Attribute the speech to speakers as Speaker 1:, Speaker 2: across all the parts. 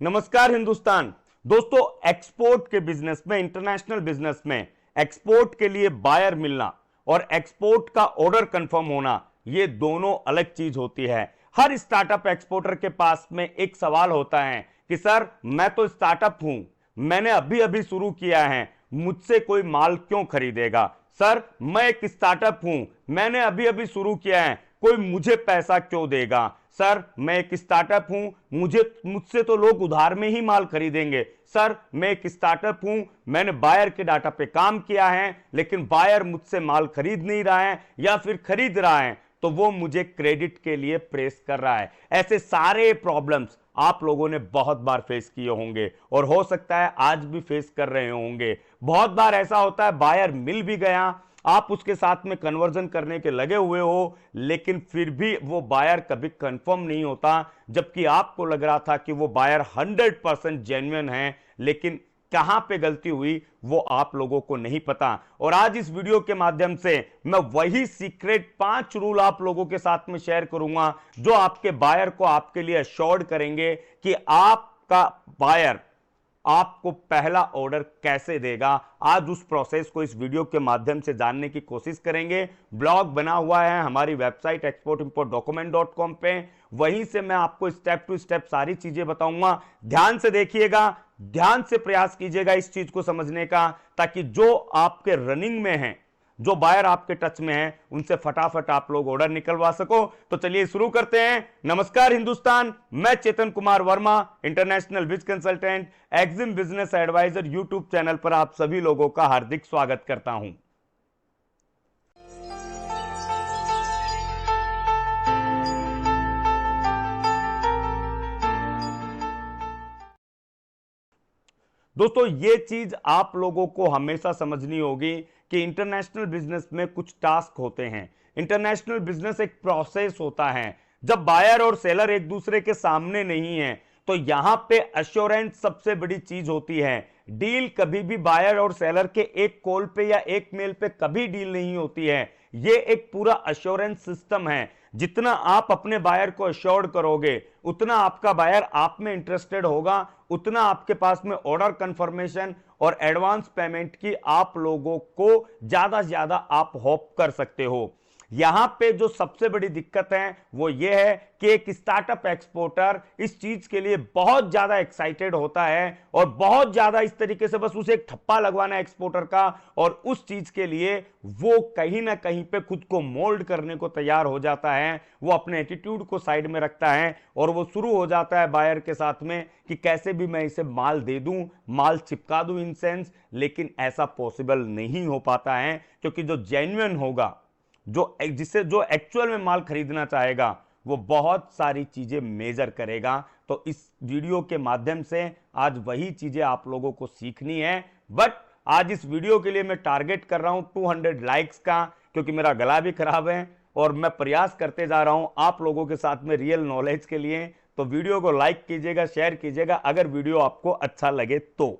Speaker 1: नमस्कार हिंदुस्तान। दोस्तों, एक्सपोर्ट के बिजनेस में, इंटरनेशनल बिजनेस में एक्सपोर्ट के लिए बायर मिलना और एक्सपोर्ट का ऑर्डर कंफर्म होना, ये दोनों अलग चीज होती है। हर स्टार्टअप एक्सपोर्टर के पास में एक सवाल होता है कि सर, मैं तो स्टार्टअप हूं, मैंने अभी अभी शुरू किया है, मुझसे कोई माल क्यों खरीदेगा? सर, मैं एक स्टार्टअप हूं, मैंने अभी अभी शुरू किया है, कोई मुझे पैसा क्यों देगा? सर, मैं एक स्टार्टअप हूं, मुझसे तो लोग उधार में ही माल खरीदेंगे। सर, मैं एक स्टार्टअप हूं, मैंने बायर के डाटा पे काम किया है, लेकिन बायर मुझसे माल खरीद नहीं रहा है, या फिर खरीद रहा है तो वो मुझे क्रेडिट के लिए प्रेस कर रहा है। ऐसे सारे प्रॉब्लम्स आप लोगों ने बहुत बार फेस किए होंगे और हो सकता है आज भी फेस कर रहे होंगे। बहुत बार ऐसा होता है, बायर मिल भी गया, आप उसके साथ में कन्वर्जन करने के लगे हुए हो, लेकिन फिर भी वो बायर कभी कंफर्म नहीं होता, जबकि आपको लग रहा था कि वो बायर 100% जेन्युइन है, लेकिन कहां पे गलती हुई वो आप लोगों को नहीं पता। और आज इस वीडियो के माध्यम से मैं वही सीक्रेट 5 रूल आप लोगों के साथ में शेयर करूंगा, जो आपके बायर को आपके लिए अश्योर्ड करेंगे कि आपका बायर आपको पहला ऑर्डर कैसे देगा। आज उस प्रोसेस को इस वीडियो के माध्यम से जानने की कोशिश करेंगे। ब्लॉग बना हुआ है हमारी वेबसाइट exportimport.document.com पे, वहीं से मैं आपको स्टेप टू स्टेप सारी चीजें बताऊंगा। ध्यान से देखिएगा, ध्यान से प्रयास कीजिएगा इस चीज को समझने का, ताकि जो आपके रनिंग में है, जो बायर आपके टच में है, उनसे फटाफट आप लोग ऑर्डर निकलवा सको। तो चलिए शुरू करते हैं। नमस्कार हिंदुस्तान, मैं Chetan Kumar Verma, international biz consultant, EXIM business advisor YouTube channel पर आप सभी लोगों का हार्दिक स्वागत करता हूं। दोस्तों, ये चीज आप लोगों को हमेशा समझनी होगी कि इंटरनेशनल बिजनेस में कुछ टास्क होते हैं। इंटरनेशनल बिजनेस एक प्रोसेस होता है। जब बायर और सेलर एक दूसरे के सामने नहीं है, तो यहां पे अश्योरेंस सबसे बड़ी चीज होती है। डील कभी भी बायर और सेलर के एक कॉल पे या एक मेल पे कभी डील नहीं होती है। ये एक पूरा अश्योरेंस सिस्टम है। जितना आप अपने बायर को अश्योर्ड करोगे, उतना आपका बायर आप में इंटरेस्टेड होगा, उतना आपके पास में ऑर्डर कंफर्मेशन और एडवांस पेमेंट की आप लोगों को ज्यादा से ज्यादा आप होप कर सकते हो। यहां पे जो सबसे बड़ी दिक्कत है वो ये है कि एक स्टार्टअप एक्सपोर्टर इस चीज के लिए बहुत ज्यादा एक्साइटेड होता है और बहुत ज्यादा इस तरीके से बस उसे एक ठप्पा लगवाना है एक्सपोर्टर का, और उस चीज के लिए वो कहीं ना कहीं पे खुद को मोल्ड करने को तैयार हो जाता है। वो अपने एटीट्यूड को साइड में रखता है और वो शुरू हो जाता है बायर के साथ में कि कैसे भी मैं इसे माल दे दूं, माल चिपका दूं इन सेंस। लेकिन ऐसा पॉसिबल नहीं हो पाता है, क्योंकि जो जेन्युइन होगा, जो एक्चुअल में माल खरीदना चाहेगा, वो बहुत सारी चीजें मेजर करेगा। तो इस वीडियो के माध्यम से आज वही चीजें आप लोगों को सीखनी है। बट आज इस वीडियो के लिए मैं टारगेट कर रहा हूं 200 लाइक्स का, क्योंकि मेरा गला भी खराब है और मैं प्रयास करते जा रहा हूं आप लोगों के साथ में रियल नॉलेज के लिए। तो वीडियो को लाइक कीजिएगा, शेयर कीजिएगा अगर वीडियो आपको अच्छा लगे तो।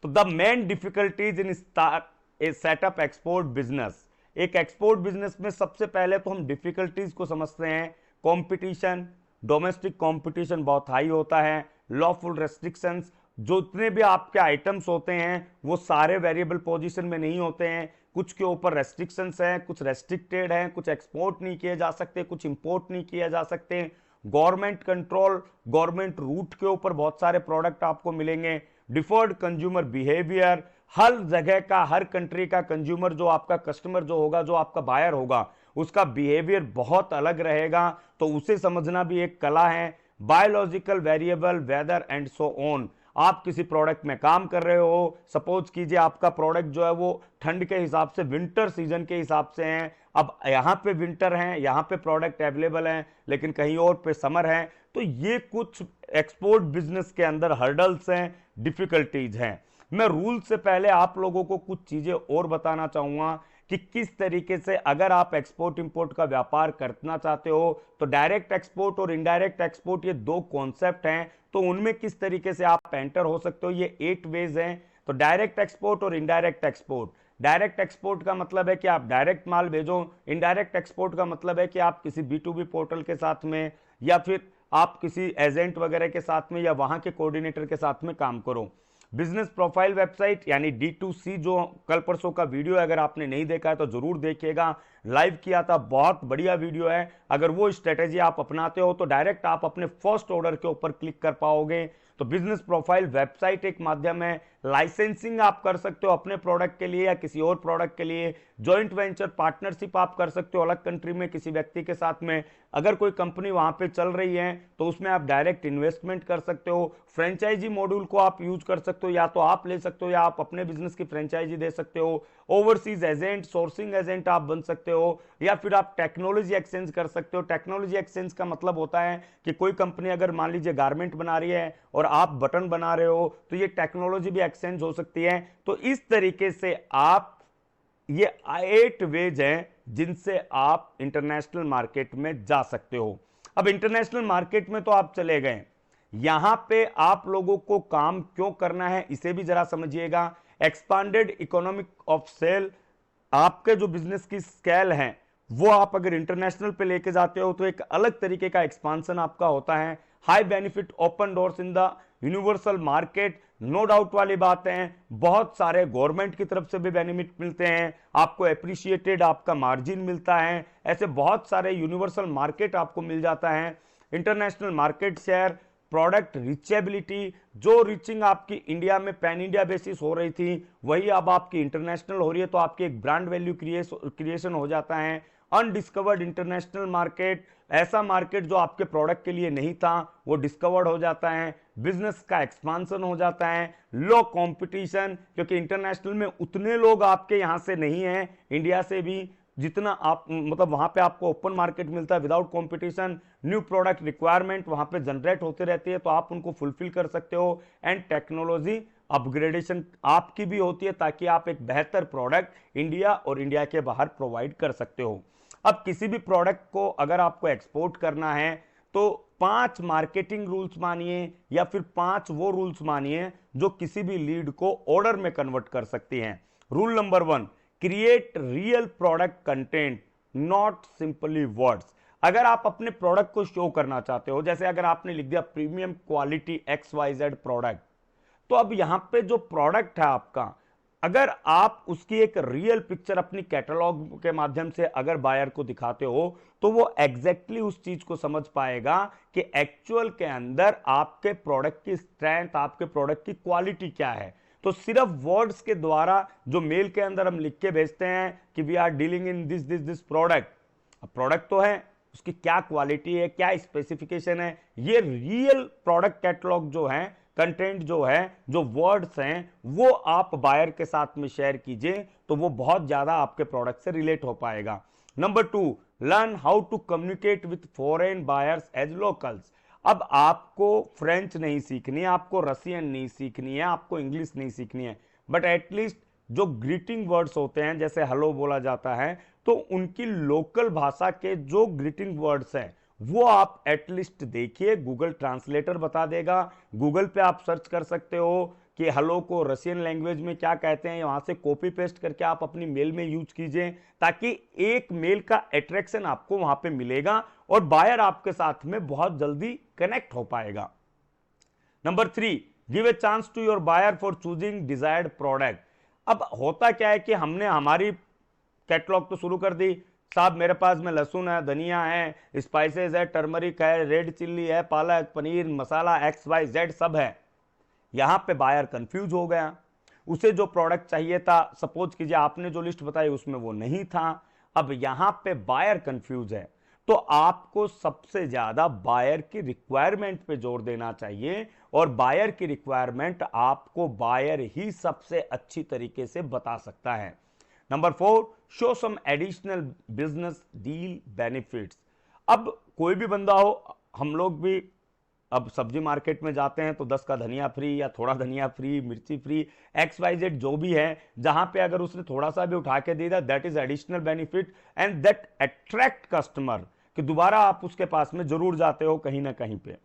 Speaker 1: The main difficulties in start A setup export business. एक एक्सपोर्ट बिजनेस में सबसे पहले तो हम डिफिकल्टीज को समझते हैं। कंपटीशन, डोमेस्टिक कंपटीशन बहुत हाई होता है। लॉफुल रेस्ट्रिक्शंस, जो इतने भी आपके आइटम्स होते हैं वो सारे वेरिएबल पोजीशन में नहीं होते हैं। कुछ के ऊपर रेस्ट्रिक्शंस हैं, कुछ रेस्ट्रिक्टेड हैं, कुछ एक्सपोर्ट नहीं किए जा सकते, कुछ इंपोर्ट नहीं किए जा सकते। गवर्नमेंट कंट्रोल, गवर्नमेंट रूट के ऊपर बहुत सारे प्रोडक्ट आपको मिलेंगे। डिफर्ड कंज्यूमर बिहेवियर, हर जगह का, हर कंट्री का कंज्यूमर, जो आपका कस्टमर जो होगा, जो आपका बायर होगा, उसका बिहेवियर बहुत अलग रहेगा, तो उसे समझना भी एक कला है। Biological variable, weather and so on. आप किसी प्रोडक्ट में काम कर रहे हो, सपोज कीजिए आपका प्रोडक्ट जो है वो ठंड के हिसाब से, विंटर सीजन के हिसाब से है। अब यहां पे विंटर है, यहां पे प्रोडक्ट अवेलेबल है, लेकिन कहीं और पे समर है। तो ये कुछ एक्सपोर्ट बिजनेस के अंदर हर्डल्स हैं, डिफिकल्टीज हैं। मैं रूल से पहले आप लोगों को कुछ चीजें और बताना चाहूंगा कि किस तरीके से अगर आप एक्सपोर्ट इंपोर्ट का व्यापार करना चाहते हो, तो डायरेक्ट एक्सपोर्ट और इनडायरेक्ट एक्सपोर्ट, ये दो कॉन्सेप्ट हैं, तो उनमें किस तरीके से आप एंटर हो सकते हो। ये 8 वेज हैं। तो डायरेक्ट एक्सपोर्ट और इनडायरेक्ट एक्सपोर्ट। डायरेक्ट एक्सपोर्ट का मतलब है कि आप डायरेक्ट माल भेजो। इनडायरेक्ट एक्सपोर्ट का मतलब है कि आप किसी B2B पोर्टल के साथ में, या फिर आप किसी एजेंट वगैरह के साथ में या वहां के कोऑर्डिनेटर के साथ में काम करो। बिजनेस प्रोफाइल वेबसाइट यानी D2C, जो कल परसों का वीडियो अगर आपने नहीं देखा है तो जरूर देखिएगा, लाइव किया था, बहुत बढ़िया वीडियो है। अगर वो स्ट्रेटेजी आप अपनाते हो तो डायरेक्ट आप अपने फर्स्ट ऑर्डर के ऊपर क्लिक कर पाओगे। तो बिजनेस प्रोफाइल वेबसाइट एक माध्यम है। लाइसेंसिंग आप कर सकते हो अपने प्रोडक्ट के लिए या किसी और प्रोडक्ट के लिए। जॉइंट वेंचर पार्टनरशिप आप कर सकते हो अलग कंट्री में किसी व्यक्ति के साथ में। अगर कोई कंपनी वहां पे चल रही है तो उसमें आप डायरेक्ट इन्वेस्टमेंट कर सकते हो। फ्रेंचाइजी मॉड्यूल को आप यूज कर सकते हो, या तो आप ले सकते हो या आप अपने बिजनेस की फ्रेंचाइजी दे सकते हो। ओवरसीज एजेंट, सोर्सिंग एजेंट आप बन सकते हो, या फिर आप टेक्नोलॉजी एक्सचेंज कर सकते हो। टेक्नोलॉजी एक्सचेंज का मतलब होता है कि कोई कंपनी अगर मान लीजिए गारमेंट बना रही है और आप बटन बना रहे हो तो ये टेक्नोलॉजी भी एक्सचेंज हो सकती है। तो इस तरीके से आप, ये 8 वेज हैं जिनसे आप इंटरनेशनल मार्केट में जा सकते हो। अब इंटरनेशनल मार्केट में तो आप चले गए, यहां पे आप लोगों को काम क्यों करना है इसे भी जरा समझिएगा। एक्सपांडेड इकोनॉमिक ऑफ सेल, आपके जो बिजनेस की स्केल है वो आप अगर इंटरनेशनल पे लेके जाते हो तो एक अलग तरीके का एक्सपांशन आपका होता है। High benefit open doors in the universal market, no doubt वाली बात है। बहुत सारे गवर्नमेंट की तरफ से भी बेनिफिट मिलते हैं, आपको एप्रिशिएटेड आपका मार्जिन मिलता है, ऐसे बहुत सारे यूनिवर्सल मार्केट आपको मिल जाता है। International market share, product reachability, जो रीचिंग आपकी इंडिया में पैन इंडिया बेसिस हो रही थी वही अब आपकी इंटरनेशनल हो रही है, तो आपकी एक ब्रांड वैल्यू क्रिएशन हो जाता है। अनडिस्कवर्ड इंटरनेशनल मार्केट, ऐसा मार्केट जो आपके प्रोडक्ट के लिए नहीं था वो डिस्कवर्ड हो जाता है। बिजनेस का एक्सपांशन हो जाता है। लो कंपटीशन, क्योंकि इंटरनेशनल में उतने लोग आपके यहां से नहीं हैं इंडिया से भी जितना आप, मतलब वहां पे आपको ओपन मार्केट मिलता है without competition. New product requirement वहां पे जनरेट होते रहती है तो आप उनको फुलफिल कर सकते हो। एंड टेक्नोलॉजी अपग्रेडेशन आपकी भी होती है ताकि आप एक बेहतर प्रोडक्ट इंडिया और इंडिया के बाहर प्रोवाइड कर सकते हो। अब किसी भी प्रोडक्ट को अगर आपको एक्सपोर्ट करना है तो 5 मार्केटिंग रूल्स मानिए या फिर 5 वो रूल्स मानिए जो किसी भी लीड को ऑर्डर में कन्वर्ट कर सकती हैं। Rule number 1, create real product content, not simply words. अगर आप अपने प्रोडक्ट को शो करना चाहते हो, जैसे अगर आपने लिख दिया प्रीमियम क्वालिटी XYZ प्रोडक्ट, तो अब यहां पे जो प्रोडक्ट है आपका, अगर आप उसकी एक रियल पिक्चर अपनी कैटलॉग के माध्यम से अगर बायर को दिखाते हो तो वो एग्जैक्टली उस चीज को समझ पाएगा कि एक्चुअल के अंदर आपके प्रोडक्ट की स्ट्रेंथ, आपके प्रोडक्ट की क्वालिटी क्या है। तो सिर्फ वर्ड्स के द्वारा जो मेल के अंदर हम लिख के भेजते हैं कि we are dealing in this this this product, अब प्रोडक्ट तो है, उसकी क्या क्वालिटी है, क्या स्पेसिफिकेशन है, ये रियल प्रोडक्ट कैटलॉग जो है, कंटेंट जो है, जो वर्ड्स हैं, वो आप बायर के साथ में शेयर कीजिए तो वो बहुत ज्यादा आपके प्रोडक्ट से रिलेट हो पाएगा। Number 2, learn how to communicate with foreign buyers as locals. अब आपको फ्रेंच नहीं सीखनी है, आपको रसियन नहीं सीखनी है, आपको इंग्लिश नहीं सीखनी है, बट एटलीस्ट जो ग्रीटिंग वर्ड्स होते हैं, जैसे हेलो बोला जाता है, तो उनकी लोकल भाषा के जो ग्रीटिंग वर्ड्स हैं वो आप एटलीस्ट देखिए। गूगल ट्रांसलेटर बता देगा, गूगल पे आप सर्च कर सकते हो कि हेलो को रशियन लैंग्वेज में क्या कहते हैं, वहां से कॉपी पेस्ट करके आप अपनी मेल में यूज कीजिए ताकि एक मेल का अट्रैक्शन आपको वहां पे मिलेगा और बायर आपके साथ में बहुत जल्दी कनेक्ट हो पाएगा। Number 3, give a chance to your buyer for choosing desired product. अब होता क्या है कि हमने हमारी कैटलॉग तो शुरू कर दी, साहब मेरे पास में लहसुन है, धनिया है, स्पाइसेस है, टर्मरिक है, रेड चिल्ली है, पालक, पनीर, मसाला XYZ सब है। यहां पे बायर कंफ्यूज हो गया, उसे जो प्रोडक्ट चाहिए था, सपोज कीजिए आपने जो लिस्ट बताई उसमें वो नहीं था, अब यहां पे बायर कंफ्यूज है, तो आपको सबसे ज्यादा बायर की रिक्वायरमेंट पे जोर देना चाहिए और बायर की रिक्वायरमेंट आपको बायर ही सबसे अच्छी तरीके से बता सकता है। Number 4, show some additional business deal benefits. अब कोई भी बंदा हो, हम लोग भी अब सब्जी मार्केट में जाते हैं तो 10 का धनिया फ्री या थोड़ा धनिया फ्री, मिर्ची फ्री, XYZ जो भी है, जहां पे अगर उसने थोड़ा सा भी उठा के दे दिया, that is additional benefit and that attract customer, कि दोबारा आप उसके पास में जरूर जाते हो कहीं ना कहीं पे।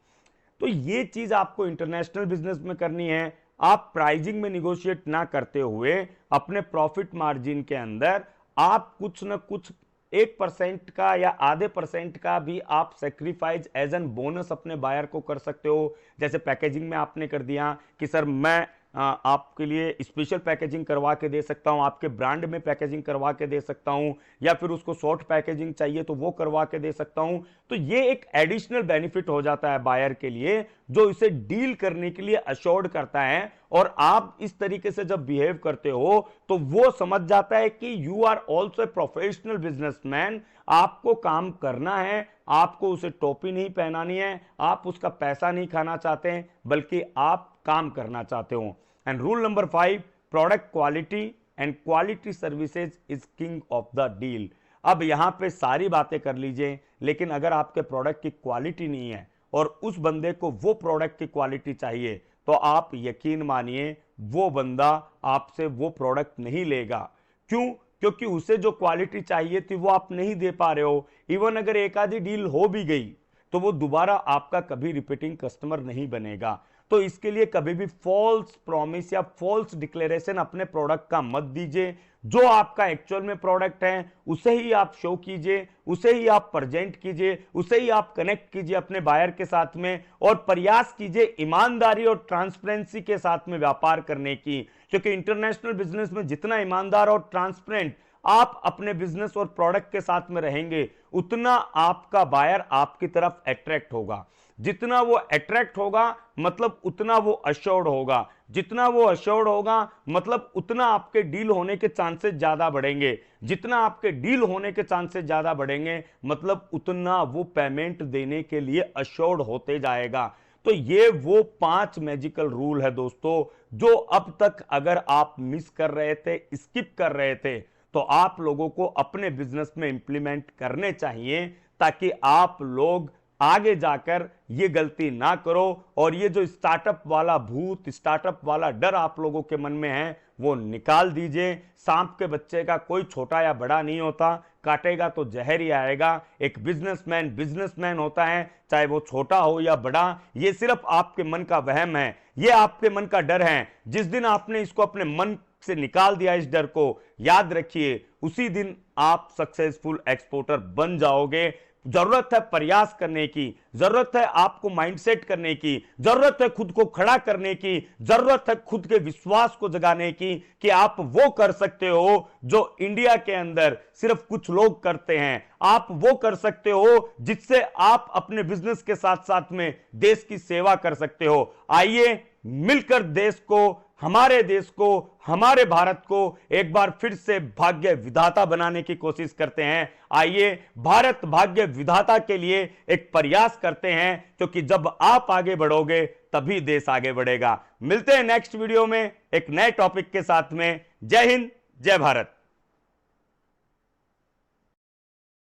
Speaker 1: तो ये चीज आपको इंटरनेशनल बिजनेस में करनी है। आप प्राइजिंग में निगोशिएट ना करते हुए अपने प्रॉफिट मार्जिन के अंदर आप कुछ न कुछ 1% का या आधे % का भी आप सेक्रीफाइस एज एन बोनस अपने बायर को कर सकते हो। जैसे पैकेजिंग में आपने कर दिया कि सर मैं आपके लिए स्पेशल पैकेजिंग करवा के दे सकता हूं, आपके ब्रांड में पैकेजिंग करवा के दे सकता हूं, या फिर उसको शॉर्ट पैकेजिंग चाहिए तो वो करवा के दे सकता हूं। तो ये एक एडिशनल बेनिफिट हो जाता है बायर के लिए, जो इसे डील करने के लिए अश्योर्ड करता है। और आप इस तरीके से जब बिहेव करते हो तो वो समझ जाता है कि you are also a professional businessman, आपको काम करना है, आपको उसे टोपी नहीं पहनानी है, आप उसका पैसा नहीं खाना चाहते हैं, बल्कि आप काम करना चाहते हो। And rule number 5, product quality and quality services is king of the deal. अब यहां पे सारी बातें कर लीजिए, लेकिन अगर आपके प्रोडक्ट की क्वालिटी नहीं है और उस बंदे को वो प्रोडक्ट की क्वालिटी चाहिए, तो आप यकीन मानिए वो बंदा आपसे वो प्रोडक्ट नहीं लेगा। क्यों? क्योंकि उसे जो क्वालिटी चाहिए थी वो आप नहीं दे पा रहे हो। इवन अगर एक आधी डील हो भी गई तो वो दोबारा आपका कभी रिपीटिंग कस्टमर नहीं बनेगा। तो इसके लिए कभी भी फॉल्स प्रॉमिस या फॉल्स डिक्लेरेशन अपने प्रोडक्ट का मत दीजिए। जो आपका एक्चुअल में प्रोडक्ट है उसे ही आप शो कीजिए, उसे ही आप प्रेजेंट कीजिए, उसे ही आप कनेक्ट कीजिए अपने बायर के साथ में, और प्रयास कीजिए ईमानदारी और ट्रांसपेरेंसी के साथ में व्यापार करने की। क्योंकि इंटरनेशनल बिजनेस में जितना ईमानदार और ट्रांसपेरेंट आप अपने बिजनेस और प्रोडक्ट के साथ में रहेंगे, उतना आपका बायर आपकी तरफ अट्रैक्ट होगा। जितना वो अट्रैक्ट होगा मतलब उतना वो अश्योर्ड होगा, जितना वो अश्योर्ड होगा मतलब उतना आपके डील होने के चांसेस ज्यादा बढ़ेंगे, जितना आपके डील होने के चांसेस ज्यादा बढ़ेंगे मतलब उतना वो पेमेंट देने के लिए अश्योर्ड होते जाएगा। तो ये वो 5 मैजिकल रूल है दोस्तों, जो अब तक अगर आप मिस कर रहे थे, स्किप कर रहे थे, तो आप लोगों को अपने बिजनेस में इंप्लीमेंट करने चाहिए, ताकि आप लोग आगे जाकर ये गलती ना करो। और ये जो स्टार्टअप वाला भूत, स्टार्टअप वाला डर आप लोगों के मन में है, वो निकाल दीजिए। सांप के बच्चे का कोई छोटा या बड़ा नहीं होता, काटेगा तो जहर ही आएगा। एक बिजनेसमैन बिजनेसमैन होता है, चाहे वो छोटा हो या बड़ा। ये सिर्फ आपके मन का वहम है, ये आपके मन का डर है। जिस दिन आपने इसको अपने मन से निकाल दिया, इस डर को, याद रखिए उसी दिन आप सक्सेसफुल एक्सपोर्टर बन जाओगे। जरूरत है प्रयास करने की, जरूरत है आपको माइंडसेट करने की, जरूरत है खुद को खड़ा करने की, जरूरत है खुद के विश्वास को जगाने की कि आप वो कर सकते हो जो इंडिया के अंदर सिर्फ कुछ लोग करते हैं। आप वो कर सकते हो जिससे आप अपने बिजनेस के साथ साथ में देश की सेवा कर सकते हो। आइए मिलकर देश को, हमारे देश को, हमारे भारत को एक बार फिर से भाग्य विधाता बनाने की कोशिश करते हैं। आइए भारत भाग्य विधाता के लिए एक प्रयास करते हैं, क्योंकि जब आप आगे बढ़ोगे तभी देश आगे बढ़ेगा। मिलते हैं नेक्स्ट वीडियो में एक नए टॉपिक के साथ में। जय हिंद, जय भारत।